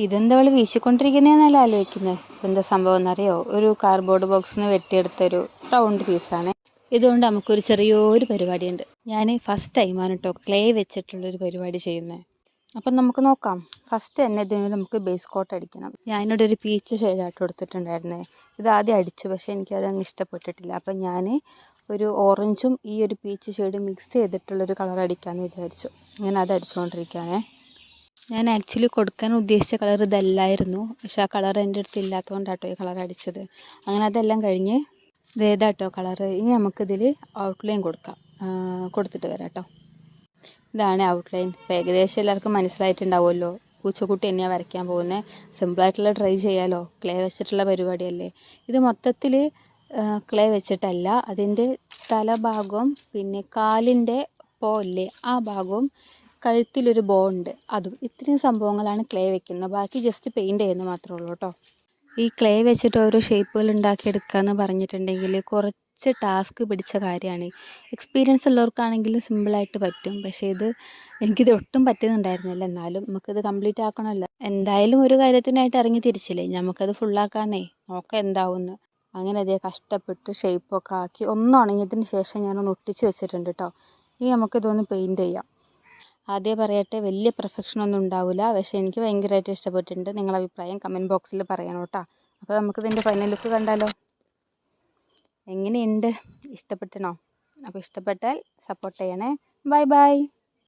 ഇതെന്താ അവൾ വീശിക്കൊണ്ടിരിക്കുന്നതെന്നല്ല ആലോചിക്കുന്നത്. ഇപ്പം എന്താ സംഭവം എന്നറിയോ? ഒരു കാർഡ്ബോർഡ് ബോക്സിൽ നിന്ന് വെട്ടിയെടുത്തൊരു റൗണ്ട് പീസാണ്. ഇതുകൊണ്ട് നമുക്കൊരു ചെറിയൊരു പരിപാടിയുണ്ട്. ഞാൻ ഫസ്റ്റ് ടൈമാണ് കേട്ടോ ക്ലേ വെച്ചിട്ടുള്ളൊരു പരിപാടി ചെയ്യുന്നത്. അപ്പം നമുക്ക് നോക്കാം. ഫസ്റ്റ് തന്നെ ഇതിന് നമുക്ക് ബേസ് കോട്ട് അടിക്കണം. ഞാനിവിടെ ഒരു പീച്ച് ഷെയ്ഡായിട്ട് കൊടുത്തിട്ടുണ്ടായിരുന്നേ. ഇത് ആദ്യം അടിച്ചു, പക്ഷേ എനിക്കതങ്ങ് ഇഷ്ടപ്പെട്ടിട്ടില്ല. അപ്പം ഞാൻ ഒരു ഓറഞ്ചും ഈ ഒരു പീച്ച് ഷെയ്ഡും മിക്സ് ചെയ്തിട്ടുള്ളൊരു കളർ അടിക്കാമെന്ന് വിചാരിച്ചു. അങ്ങനെ അത് അടിച്ചുകൊണ്ടിരിക്കുകയാണേ. ഞാൻ ആക്ച്വലി കൊടുക്കാൻ ഉദ്ദേശിച്ച കളർ ഇതല്ലായിരുന്നു, പക്ഷെ ആ കളർ എൻ്റെ അടുത്ത് ഇല്ലാത്തതുകൊണ്ടാട്ടോ ഈ കളർ അടിച്ചത്. അങ്ങനെ അതെല്ലാം കഴിഞ്ഞ് ഇതേതാട്ടോ കളറ്. ഇനി നമുക്കിതിൽ ഔട്ട്ലൈൻ കൊടുത്തിട്ട് വരാം കേട്ടോ. ഇതാണ് ഔട്ട്ലൈൻ. ഇപ്പോൾ ഏകദേശം എല്ലാവർക്കും മനസ്സിലായിട്ടുണ്ടാവുമല്ലോ പൂച്ചക്കുട്ടി തന്നെയാണ് വരയ്ക്കാൻ പോകുന്നത്. സിമ്പിളായിട്ടുള്ള ട്രൈ ചെയ്യാമല്ലോ, ക്ലേ വെച്ചിട്ടുള്ള പരിപാടിയല്ലേ. ഇത് മൊത്തത്തിൽ ക്ലേ വെച്ചിട്ടല്ല, അതിൻ്റെ തലഭാഗവും പിന്നെ കാലിൻ്റെ പോല്ലേ ആ ഭാഗവും കഴുത്തിലൊരു ബോ ഉണ്ട് അതും. ഇത്രയും സംഭവങ്ങളാണ് ക്ലേ വെക്കുന്നത്. ബാക്കി ജസ്റ്റ് പെയിൻറ്റ് ചെയ്യുന്നത് മാത്രമേ ഉള്ളൂ കേട്ടോ. ഈ ക്ലേ വെച്ചിട്ട് ഓരോ ഷേപ്പുകൾ ഉണ്ടാക്കിയെടുക്കുക എന്ന് പറഞ്ഞിട്ടുണ്ടെങ്കിൽ കുറച്ച് ടാസ്ക് പിടിച്ച കാര്യമാണ്. എക്സ്പീരിയൻസ് ഉള്ളവർക്കാണെങ്കിൽ സിമ്പിളായിട്ട് പറ്റും, പക്ഷേ എനിക്കിത് ഒട്ടും പറ്റുന്നുണ്ടായിരുന്നില്ല. എന്നാലും നമുക്കിത് കംപ്ലീറ്റ് ആക്കണമല്ലോ. എന്തായാലും ഒരു കാര്യത്തിനായിട്ട് ഇറങ്ങി തിരിച്ചില്ലേ, നമുക്കത് ഫുള്ളാക്കാന്നേ, നോക്കാം എന്താവുമെന്ന്. അങ്ങനെ അതേ കഷ്ടപ്പെട്ട് ഷേപ്പൊക്കെ ആക്കി ഒന്ന് ഉണങ്ങിയതിന് ശേഷം ഞാനൊന്ന് ഒട്ടിച്ച് വെച്ചിട്ടുണ്ട് കേട്ടോ. ഇനി നമുക്കിതൊന്ന് പെയിൻറ്റ് ചെയ്യാം. ആദ്യം പറയട്ടെ, വലിയ പെർഫെക്ഷനൊന്നും ഉണ്ടാവില്ല, പക്ഷേ എനിക്ക് ഭയങ്കരമായിട്ട് ഇഷ്ടപ്പെട്ടിട്ടുണ്ട്. നിങ്ങളുടെ അഭിപ്രായം കമൻറ്റ് ബോക്സിൽ പറയണം കേട്ടോ. അപ്പോൾ നമുക്കിതിൻ്റെ ഫൈനൽ ലുക്ക് കണ്ടാലോ? എങ്ങനെയുണ്ട്? ഇഷ്ടപ്പെട്ടോ? അപ്പോൾ ഇഷ്ടപ്പെട്ടാൽ സപ്പോർട്ട് ചെയ്യണേ. Bye bye.